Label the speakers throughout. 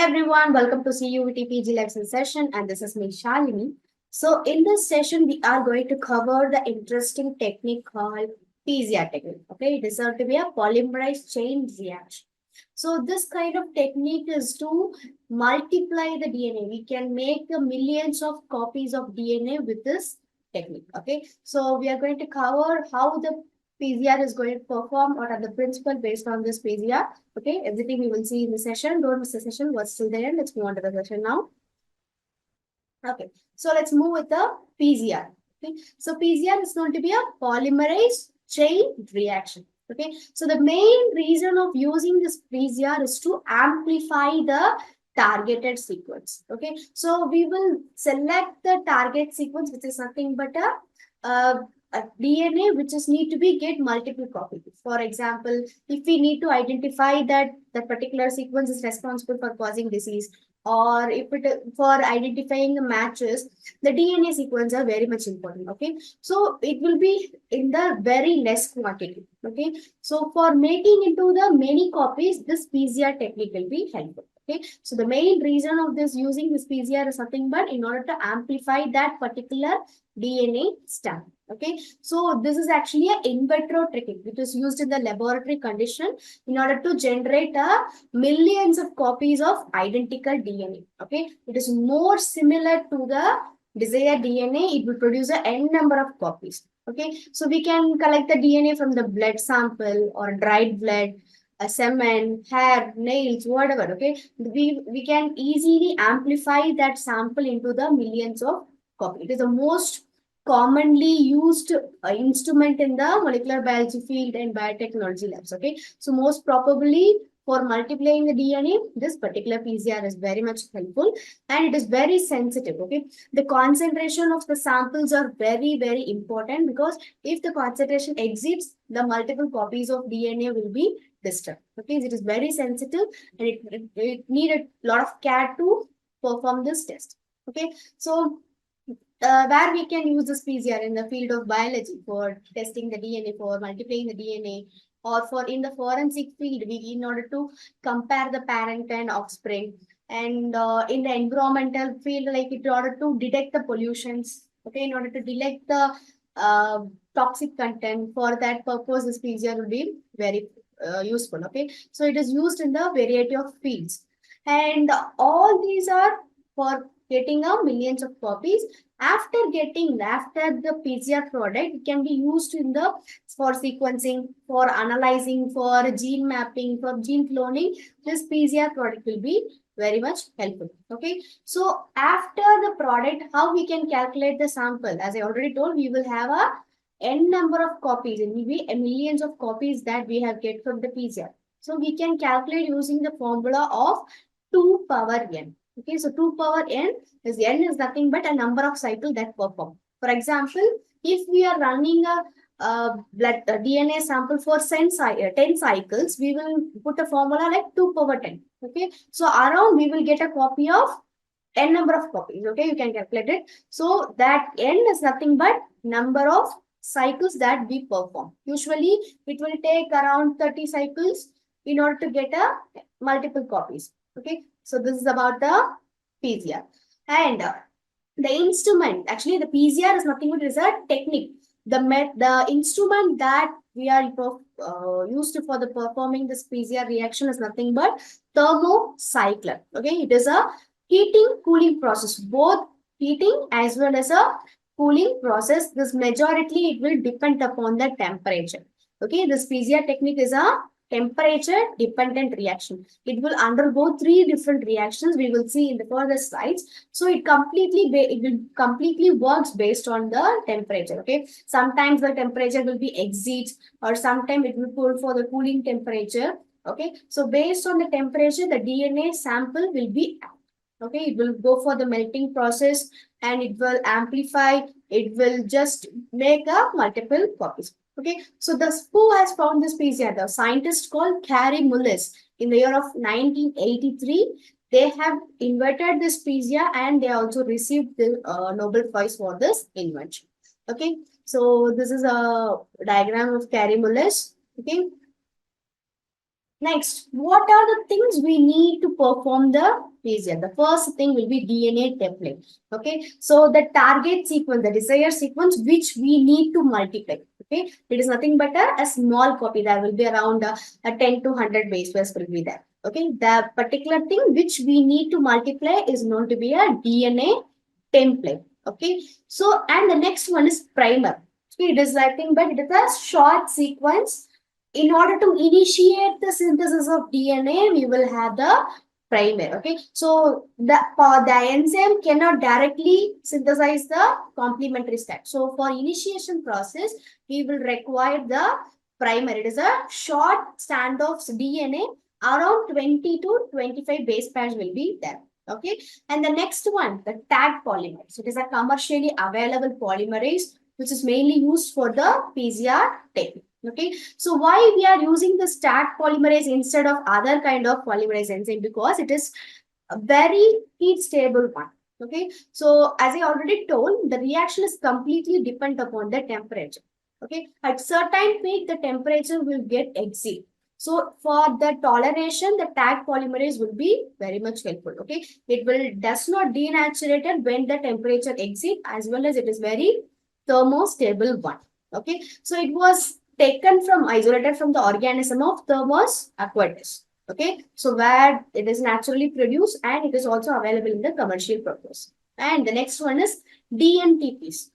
Speaker 1: everyone, welcome to CUET PG lesson session, and this is me Shalini. So in this session, we are going to cover the interesting technique called PCR technique. Okay, it is said to be a polymerase chain reaction. So this kind of technique is to multiply the DNA. We can make millions of copies of DNA with this technique. Okay, so we are going to cover how the PCR is going to perform, what are the principles based on this PCR. Okay, everything we will see in the session. Don't miss the session. What's till the end? Let's move on to the session now. Okay, so let's move with the PCR. Okay, so PCR is going to be a polymerase chain reaction. Okay, so the main reason of using this PCR is to amplify the targeted sequence. Okay, so we will select the target sequence, which is nothing but a DNA which is need to be get multiple copies. For example, if we need to identify that the particular sequence is responsible for causing disease, or if it for identifying the matches, the DNA sequence are very much important. Okay, so it will be in the very less quantity. Okay, so for making into the many copies, this PCR technique will be helpful. Okay, so the main reason of this using this PCR is nothing but in order to amplify that particular DNA stamp. Okay, so this is actually an in vitro technique which is used in the laboratory condition in order to generate millions of copies of identical DNA. Okay, it is more similar to the desired DNA. It will produce a n number of copies. Okay, so we can collect the DNA from the blood sample or dried blood, a semen, hair, nails, whatever. Okay, we can easily amplify that sample into the millions of copies. It is the most commonly used instrument in the molecular biology field and biotechnology labs. Okay, so most probably for multiplying the DNA, this particular PCR is very much helpful, and it is very sensitive. Okay, the concentration of the samples are very, very important, because if the concentration exceeds, the multiple copies of DNA will be disturbed. Okay, it is very sensitive, and it need a lot of care to perform this test. Okay, so where we can use this PCR in the field of biology for testing the DNA, for multiplying the DNA, or for in the forensic field, in order to compare the parent and offspring, and in the environmental field, like in order to detect the pollutions. Okay, in order to detect the toxic content. For that purpose, this PCR will be very useful. Okay, so it is used in the variety of fields, and all these are for getting a millions of copies. After the PCR product, it can be used in the for sequencing, for analyzing, for gene mapping, for gene cloning. This PCR product will be very much helpful. Okay, so after the product, how we can calculate the sample? As I already told, we will have a n number of copies, and will be millions of copies that we have get from the PCR. So we can calculate using the formula of 2 power n. Okay, so 2 power n is nothing but a number of cycles that perform. For example, if we are running a DNA sample for 10 cycles, we will put a formula like 2 power 10. Okay, so around we will get a copy of n number of copies. Okay, you can calculate it. So that n is nothing but number of cycles that we perform. Usually, it will take around 30 cycles in order to get a multiple copies. Okay, so this is about the PCR. And the instrument, actually the PCR is nothing but is a technique. The instrument that we are used to for the performing this PCR reaction is nothing but thermocycler. Okay, it is a heating cooling process, both heating as well as a cooling process. This majority it will depend upon the temperature. Okay, this PCR technique is a temperature dependent reaction. It will undergo 3 different reactions we will see in the further slides. So it will completely works based on the temperature. Okay, sometimes the temperature will be exceeds, or sometimes it will pull for the cooling temperature. Okay, so based on the temperature, the DNA sample will be out. Okay, it will go for the melting process, and it will amplify. It will just make a multiple copies. Okay, so who has found this PCR? The scientist called Carey Mullis in the year of 1983. They have invented this PCR, and they also received the Nobel Prize for this invention. Okay, so this is a diagram of Carey Mullis. Okay, Next, what are the things we need to perform the PCR? The first thing will be DNA template. Okay, so the target sequence, the desired sequence, which we need to multiply. Okay, it is nothing but a small copy. That will be around a 10 to 100 base pairs will be there. Okay, the particular thing which we need to multiply is known to be a DNA template. Okay, so and the next one is primer. So it is nothing but it is a short sequence. In order to initiate the synthesis of DNA, we will have the primer. Okay, so the enzyme cannot directly synthesize the complementary step. So for initiation process, we will require the primer. It is a short strand of DNA. Around 20 to 25 base pairs will be there. Okay, and the next one, the tag polymerase. It is a commercially available polymerase which is mainly used for the PCR technique. Okay, so why we are using the stack polymerase instead of other kind of polymerase enzyme? Because it is a very heat stable one. Okay, so as I already told, the reaction is completely dependent upon the temperature. Okay, at certain peak, the temperature will get exceed. So for the toleration, the tag polymerase will be very much helpful. Okay, it will does not denaturate when the temperature exceed, as well as it is very thermostable one. Okay, so it was taken from isolated from the organism of Thermus aquatis. Okay, so where it is naturally produced and it is also available in the commercial purpose. And the next one is DNTPs,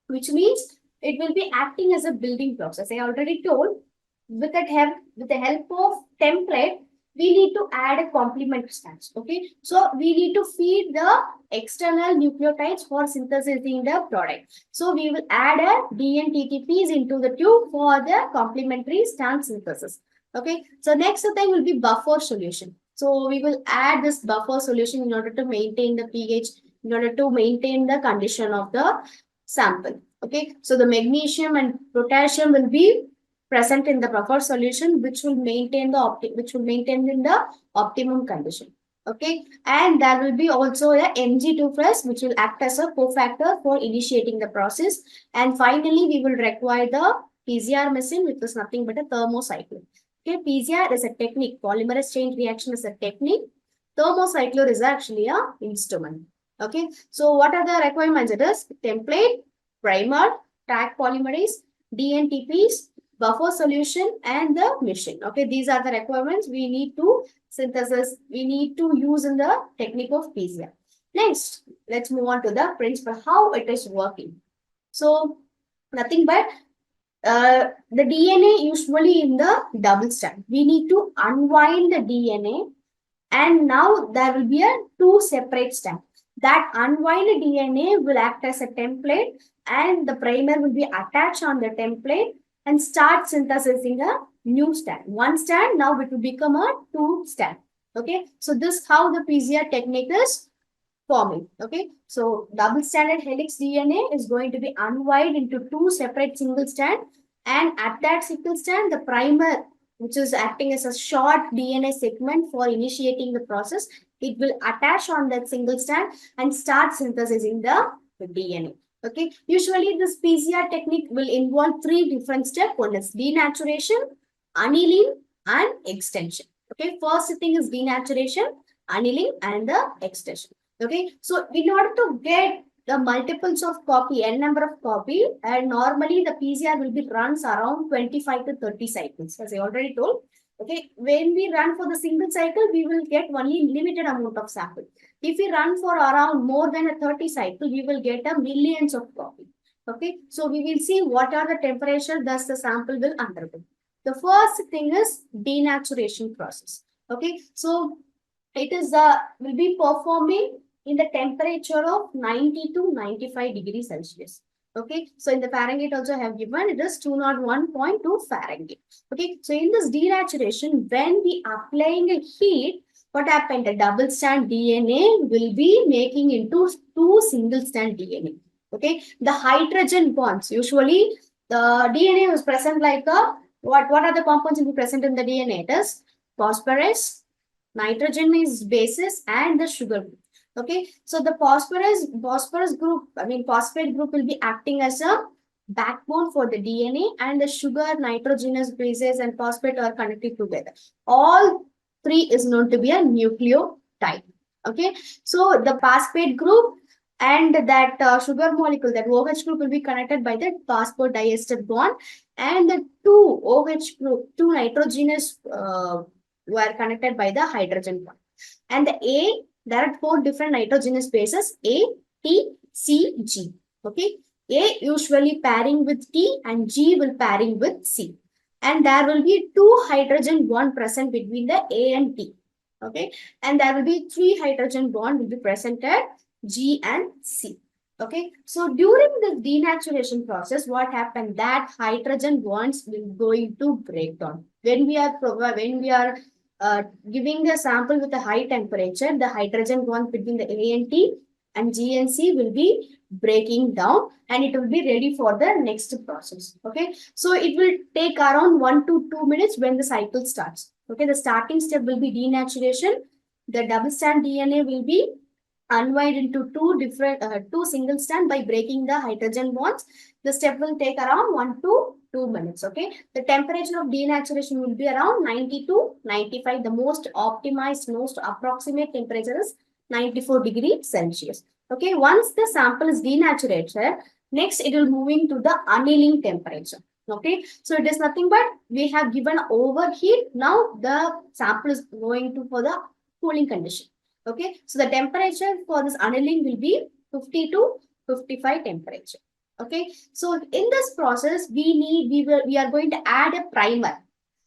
Speaker 1: which means it will be acting as a building blocks. As I already told, with the help of template, we need to add a complement stance. Okay, so we need to feed the external nucleotides for synthesizing the product. So we will add a DNTTPs into the tube for the complementary stance synthesis. Okay, so next thing will be buffer solution. So we will add this buffer solution in order to maintain the pH, in order to maintain the condition of the sample. Okay, so the magnesium and potassium will be present in the buffer solution, which will maintain in the optimum condition. Okay, and there will be also a Mg2 plus, which will act as a cofactor for initiating the process. And finally, we will require the PCR machine, which is nothing but a thermocycler. Okay, PCR is a technique. Polymerase chain reaction is a technique. Thermocycler is actually a instrument. Okay, so what are the requirements? It is template, primer, tag polymerase, DNTPs, buffer solution, and the machine. Okay, these are the requirements we need to synthesis, we need to use in the technique of PCR. Next, let's move on to the principle, how it is working. So, nothing but the DNA usually in the double strand. We need to unwind the DNA, and now there will be a two separate strands. That unwind DNA will act as a template, and the primer will be attached on the template and start synthesizing a new strand. One strand, now it will become a two strand. Okay, so this how the PCR technique is forming. Okay, so double stranded helix DNA is going to be unwired into two separate single strand, and at that single strand, the primer, which is acting as a short DNA segment for initiating the process, it will attach on that single strand and start synthesizing the DNA. Okay, usually this PCR technique will involve three different steps. One is denaturation, annealing, and extension. Okay, first thing is denaturation, annealing, and the extension. Okay, so in order to get the multiples of copy, n number of copy, and normally the PCR will be runs around 25 to 30 cycles, as I already told. Okay, when we run for the single cycle, we will get only limited amount of sample. If we run for around more than a 30 cycle, we will get a millions of copy. Okay, so we will see what are the temperature thus the sample will undergo. The first thing is denaturation process. Okay, so it is will be performing in the temperature of 90 to 95 degrees Celsius. Okay, so in the Fahrenheit also I have given it is 201.2 Fahrenheit. Okay, so in this denaturation, when we applying a heat, what happened? The double strand DNA will be making into two single strand DNA. Okay, the hydrogen bonds, usually the DNA was present like a, what are the compounds will be present in the DNA? It is phosphorus, nitrogen is bases, and the sugar group. Okay, so the phosphorus group, I mean phosphate group will be acting as a backbone for the DNA, and the sugar, nitrogenous bases, and phosphate are connected together. All three is known to be a nucleotide. Okay, so the phosphate group and that sugar molecule, that OH group, will be connected by the phosphodiester bond, and the two OH group, two nitrogenous were connected by the hydrogen bond. And the A, there are four different nitrogenous bases: A, T, C, G. Okay, A usually pairing with T and G will pairing with C. And there will be two hydrogen bond present between the A and T. Okay, and there will be three hydrogen bond will be present at G and C. Okay, so during the denaturation process, what happened? That hydrogen bonds will going to break down. When we are giving the sample with a high temperature, the hydrogen bond between the A and T and G and C will be breaking down, and it will be ready for the next process. Okay, so it will take around 1 to 2 minutes when the cycle starts. Okay, the starting step will be denaturation. The double strand DNA will be unwind into two single strand by breaking the hydrogen bonds. The step will take around 1 to 2 minutes. Okay, the temperature of denaturation will be around 90 to 95. The most optimized, most approximate temperature is 94 degrees Celsius. Okay, once the sample is denaturated, next it will moving to the annealing temperature. Okay, so it is nothing but we have given overheat. Now the sample is going to for the cooling condition. Okay, so the temperature for this annealing will be 50 to 55 temperature. Okay, so in this process, we are going to add a primer.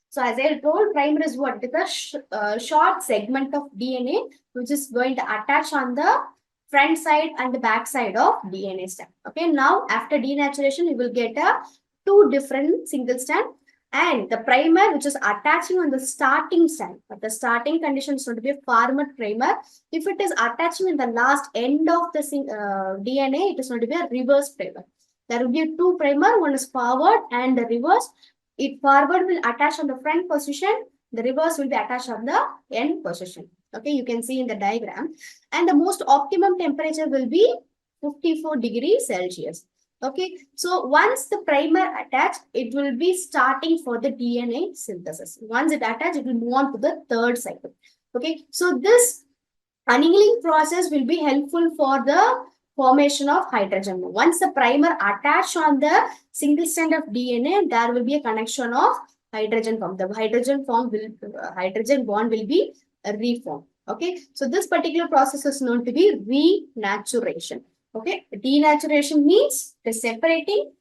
Speaker 1: So as I told, primer is what? It is a short segment of DNA which is going to attach on the front side and the back side of DNA strand. Okay, now after denaturation, you will get a two different single strand, and the primer which is attaching on the starting strand. But the starting condition is going to be a forward primer. If it is attaching in the last end of the DNA, it is going to be a reverse primer. There will be two primer, one is forward and the reverse. It forward will attach on the front position, the reverse will be attached on the end position. Okay, you can see in the diagram. And the most optimum temperature will be 54 degrees Celsius. Okay, so once the primer attached, it will be starting for the DNA synthesis. Once it attached, it will move on to the third cycle. Okay, so this annealing process will be helpful for the formation of hydrogen. Once the primer attached on the single strand of DNA, there will be a connection of hydrogen form. The hydrogen bond will be reformed. Okay, so this particular process is known to be renaturation. Okay, denaturation means it is separating.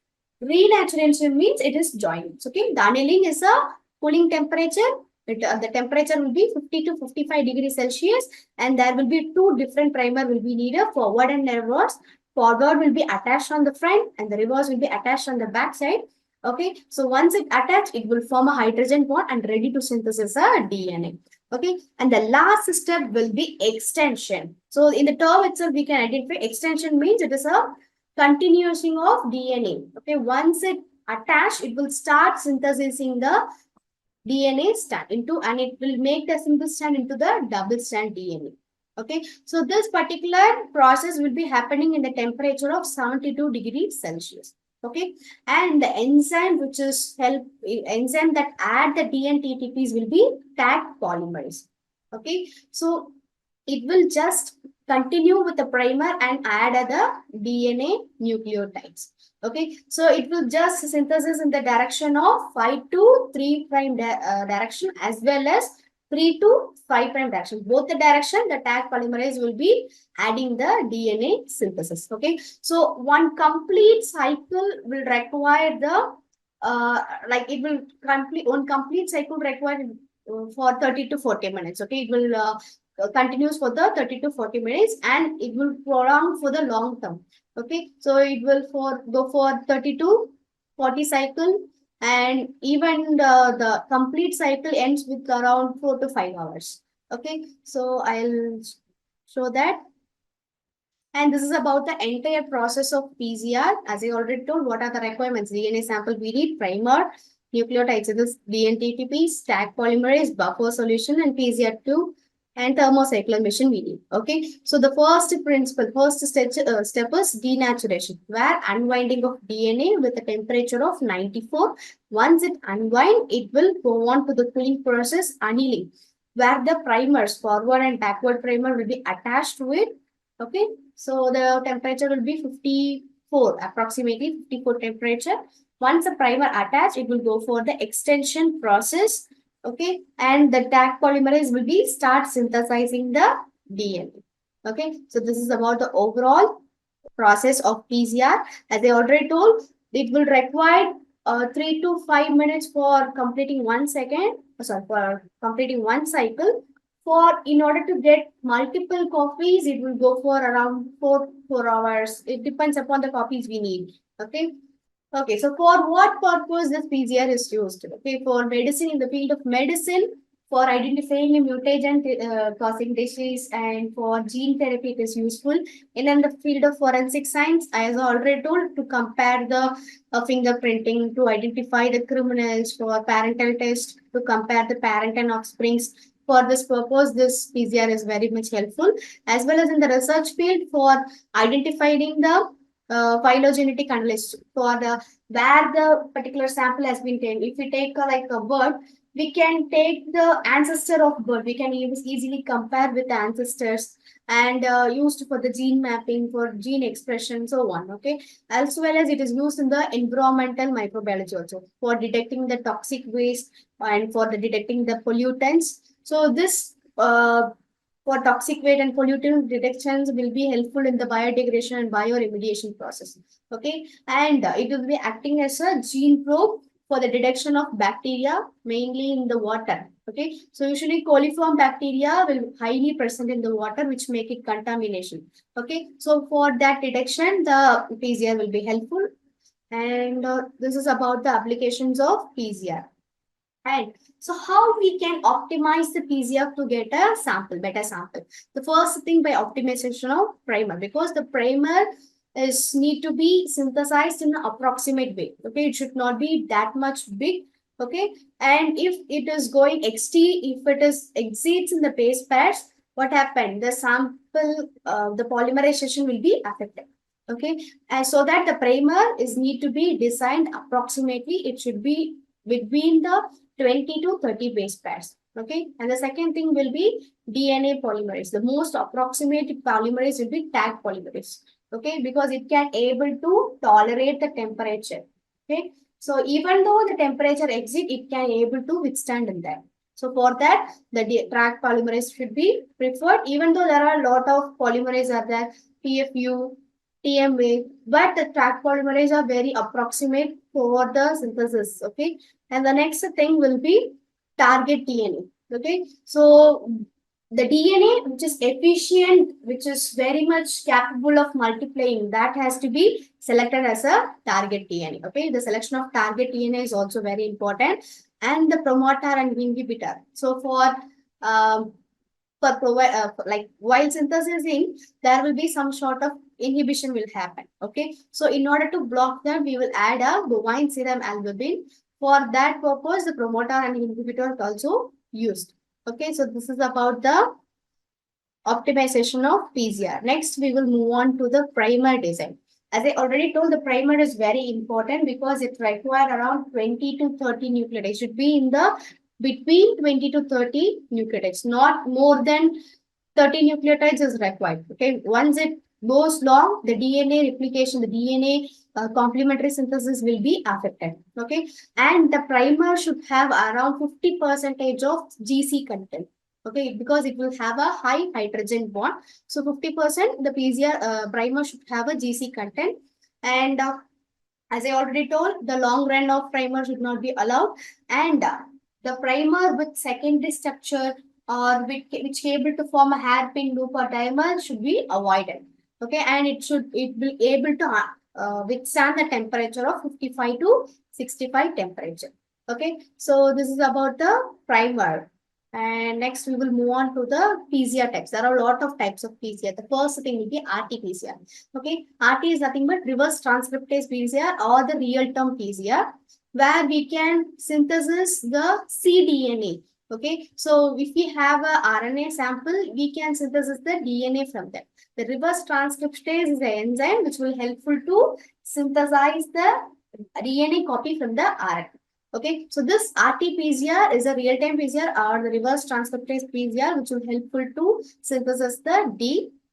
Speaker 1: Renaturation means it is joining. Okay, the annealing is a cooling temperature. The temperature will be 50 to 55 degrees Celsius, and there will be two different primer will be needed, forward and reverse. Forward will be attached on the front and the reverse will be attached on the back side. Okay, so once it attached, it will form a hydrogen bond and ready to synthesize a DNA. Okay, and the last step will be extension. So in the term itself, we can identify extension means it is a continuation of DNA. Okay, once it attached, it will start synthesizing the DNA strand into, and it will make the single strand into the double strand DNA. Okay, so this particular process will be happening in the temperature of 72 degrees Celsius. Okay, and the enzyme which is enzyme that add the DNTTPs will be tag polymerase. Okay, so it will just continue with the primer and add other DNA nucleotides. Okay, so it will just synthesis in the direction of 5 to 3 prime direction, as well as 3 to 5 prime direction. Both the direction, the tag polymerase will be adding the DNA synthesis. Okay, so one complete cycle will require the one complete cycle required for 30 to 40 minutes. Okay, it will continues for the 30 to 40 minutes, and it will prolong for the long term. Okay, so it will go for 30 to 40 cycle, and even the complete cycle ends with around 4 to 5 hours. Okay, so I'll show that. And this is about the entire process of PCR. As I already told, what are the requirements? DNA sample we need, primer, nucleotides, this DNTTP, tag polymerase, buffer solution, and PCR to and thermocycline we need. Okay, so the first step is denaturation, where unwinding of DNA with a temperature of 94. Once it unwind, it will go on to the cooling process annealing, where the primers, forward and backward primer, will be attached to it. Okay, so the temperature will be 54, approximately 54 temperature. Once the primer attached, it will go for the extension process. Okay, and the tag polymerase will be start synthesizing the DNA. Okay, so this is about the overall process of PCR. As I already told, it will require 3 to 5 minutes for completing 1 second. Sorry, for completing one cycle. For in order to get multiple copies, it will go for around 4 hours. It depends upon the copies we need. Okay. Okay, so for what purpose this PCR is used? Okay, for medicine, in the field of medicine, for identifying a mutation causing disease, and for gene therapy it is useful. And in the field of forensic science, as I already told, to compare the fingerprinting, to identify the criminals, for parental test, to compare the parent and offsprings. For this purpose, this PCR is very much helpful, as well as in the research field for identifying the phylogenetic analysis for the where the particular sample has been taken. If we take like a bird, we can take the ancestor of bird. We can easily compare with the ancestors and used for the gene mapping, for gene expression, so on. Okay, as well as it is used in the environmental microbiology also for detecting the toxic waste and for the detecting the pollutants. So this for toxic weight and pollutant detections will be helpful in the biodegradation and bioremediation process. Okay, and it will be acting as a gene probe for the detection of bacteria, mainly in the water. Okay, so usually coliform bacteria will highly present in the water, which make it contamination. Okay, so for that detection, the PCR will be helpful. And this is about the applications of PCR. Right. So how we can optimize the PCF to get a sample, better sample? The first thing by optimization of primer, because the primer is need to be synthesized in an approximate way. Okay, it should not be that much big. Okay, and if it is going if it is exceeds in the base pairs, what happened? The sample, the polymerization will be affected. Okay, and so that the primer is need to be designed approximately. It should be between the 20 to 30 base pairs. Okay, and the second thing will be DNA polymerase. The most approximate polymerase will be tag polymerase. Okay, because it can able to tolerate the temperature. Okay, so even though the temperature exit, it can able to withstand in that. So for that, the tag polymerase should be preferred, even though there are a lot of polymerase are there, PFU, TMA, but the tag polymerase are very approximate for the synthesis. Okay, and the next thing will be target DNA. Okay, so the DNA which is efficient, which is very much capable of multiplying, that has to be selected as a target DNA. Okay, the selection of target DNA is also very important, and the promoter and inhibitor. So for like while synthesizing, there will be some sort of inhibition will happen. Okay, so in order to block that, we will add a bovine serum albumin. For that purpose, the promoter and inhibitor is also used. Okay, so this is about the optimization of PCR. Next, we will move on to the primer design. As I already told, the primer is very important because it requires around 20 to 30 nucleotides. It should be in the between 20 to 30 nucleotides, not more than 30 nucleotides is required. Okay, once it goes long, the DNA replication, the DNA complementary synthesis will be affected. Okay, and the primer should have around 50% of GC content. Okay, because it will have a high hydrogen bond. So 50% the PCR primer should have a GC content. And as I already told, the long run of primer should not be allowed. And the primer with secondary structure or which able to form a hairpin loop or diamond should be avoided. Okay, and it will able to withstand the temperature of 55 to 65 temperature. Okay, so this is about the primer. And next we will move on to the PCR types. There are a lot of types of PCR. The first thing will be RT-PCR. Okay, RT is nothing but reverse transcriptase PCR or the real-time PCR, where we can synthesize the cDNA. Okay, so if we have a RNA sample, we can synthesize the DNA from that. The reverse transcriptase is an enzyme which will helpful to synthesize the DNA copy from the RNA. Okay, so this RT-PCR is a real-time PCR or the reverse transcriptase PCR which will helpful to synthesize the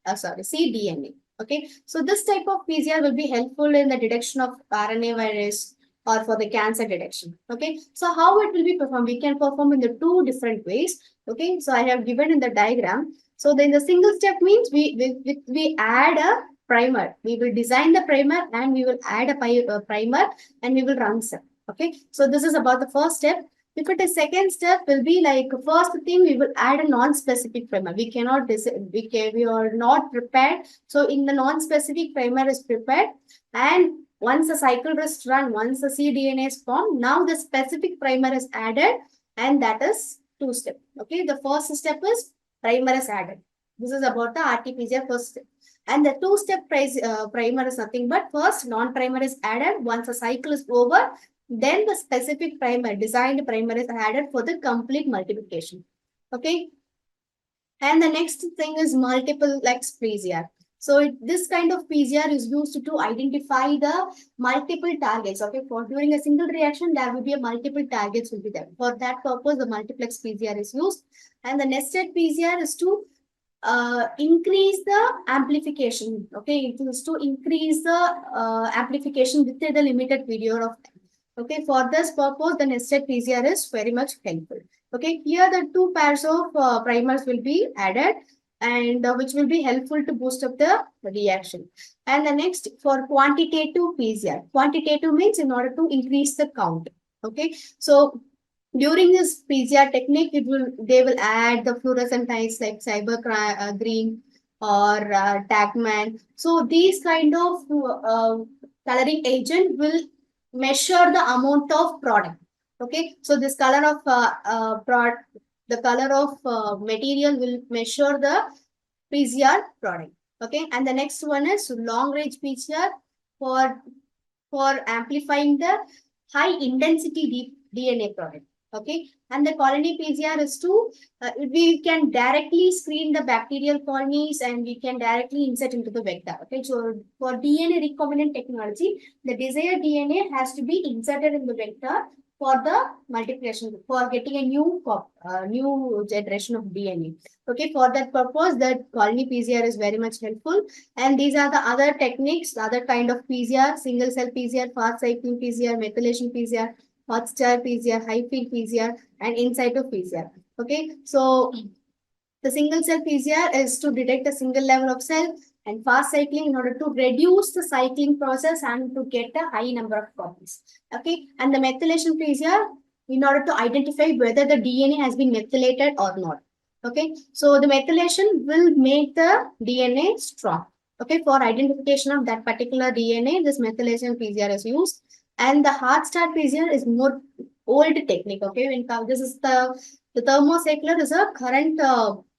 Speaker 1: cDNA. Okay, so this type of PCR will be helpful in the detection of RNA virus or for the cancer detection. Okay, so how it will be performed? We can perform in the two different ways. Okay, so I have given in the diagram. So then the single step means we add a primer. We will design the primer and we will add a primer and we will run some. Okay, so this is about the first step. If it is second step, will be like first thing we will add a non-specific primer. We cannot we are not prepared. So in the non-specific primer is prepared, and once the cycle is run, once the cDNA is formed, now the specific primer is added, and that is two step. Okay, the first step is primer is added. This is about the RT-PCR first step. And the two-step primer is nothing but first non-primer is added. Once the cycle is over, then the specific primer, designed primer is added for the complete multiplication. Okay. And the next thing is multiplex PCR. So this kind of PCR is used to identify the multiple targets. Okay, for during a single reaction, there will be a multiple targets will be there. For that purpose, the multiplex PCR is used. And the nested PCR is to increase the amplification. Okay, it is to increase the amplification within the limited period of time. Okay, for this purpose, the nested PCR is very much helpful. Okay, here the two pairs of primers will be added, and which will be helpful to boost up the reaction. And the next for quantitative PCR. Quantitative means in order to increase the count. Okay, so during this PCR technique, they will add the fluorescent dyes like cyber green or Tagman. So these kind of coloring agent will measure the amount of product. Okay, so this color of the color of material will measure the PCR product. Okay, and the next one is long range PCR for amplifying the high intensity DNA product. Okay, and the colony PCR is to we can directly screen the bacterial colonies and we can directly insert into the vector. Okay, so for DNA recombinant technology, the desired DNA has to be inserted in the vector for the multiplication, for getting a new generation of DNA. Okay, for that purpose, the colony PCR is very much helpful. And these are the other techniques, the other kind of PCR: single cell PCR, fast cycling PCR, methylation PCR, hot star PCR, high field PCR, and in situ PCR. Okay, so the single cell PCR is to detect a single level of cell, and fast cycling in order to reduce the cycling process and to get a high number of copies. Okay, and the methylation PCR in order to identify whether the DNA has been methylated or not. Okay, so the methylation will make the DNA strong. Okay, for identification of that particular DNA, this methylation PCR is used. And the hard start PCR is more old technique. Okay, when this is the thermocycler is a current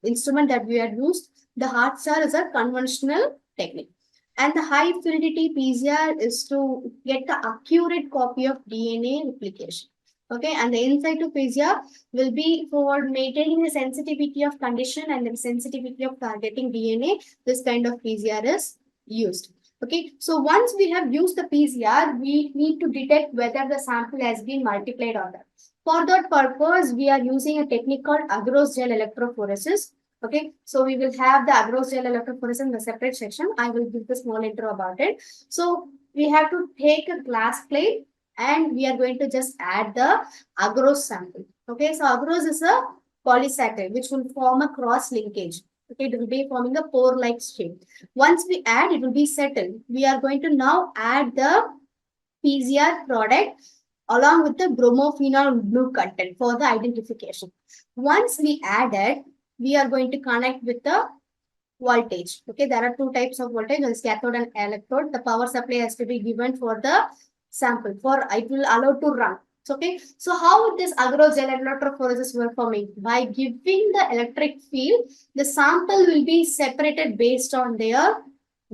Speaker 1: instrument that we had used. The hard star is a conventional technique. And the high fidelity PCR is to get the accurate copy of DNA replication. Okay, and the in situ PCR will be for maintaining the sensitivity of condition and the sensitivity of targeting DNA. This kind of PCR is used. Okay, so once we have used the PCR, we need to detect whether the sample has been multiplied or not. For that purpose, we are using a technique called agarose gel electrophoresis. Okay, so we will have the agarose gel electrophoresis in the separate section. I will give the small intro about it. So we have to take a glass plate and we are going to just add the agarose sample. Okay, so agarose is a polysaccharide which will form a cross linkage. Okay, it will be forming a pore-like shape. Once we add, it will be settled. We are going to now add the PCR product along with the bromophenol blue content for the identification. Once we add it, we are going to connect with the voltage. Okay, there are two types of voltage, one is cathode and electrode. The power supply has to be given for the sample, for it will allow to run. Okay, so how this agarose gel electrophoresis will forming? By giving the electric field, the sample will be separated based on their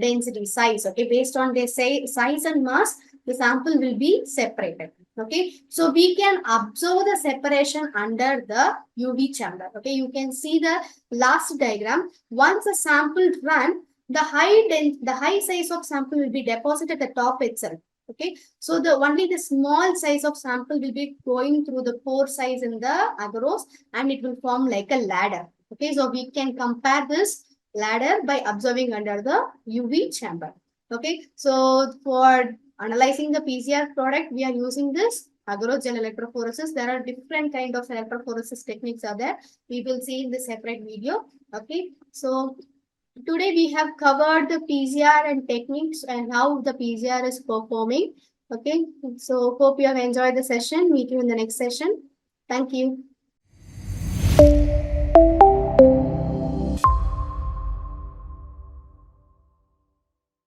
Speaker 1: density, size. Okay, based on their size and mass, the sample will be separated. Okay, so we can observe the separation under the UV chamber. Okay, you can see the last diagram. Once a sample run, the high size of sample will be deposited at the top itself. Okay, so only the small size of sample will be going through the pore size in the agarose, and it will form like a ladder. Okay, so we can compare this ladder by observing under the UV chamber. Okay, so for analyzing the PCR product, we are using this agarose gel electrophoresis. There are different kind of electrophoresis techniques are there. We will see in the separate video. Okay, so today we have covered the PCR and techniques and how the PCR is performing. Okay, so hope you have enjoyed the session. Meet you in the next session. Thank you.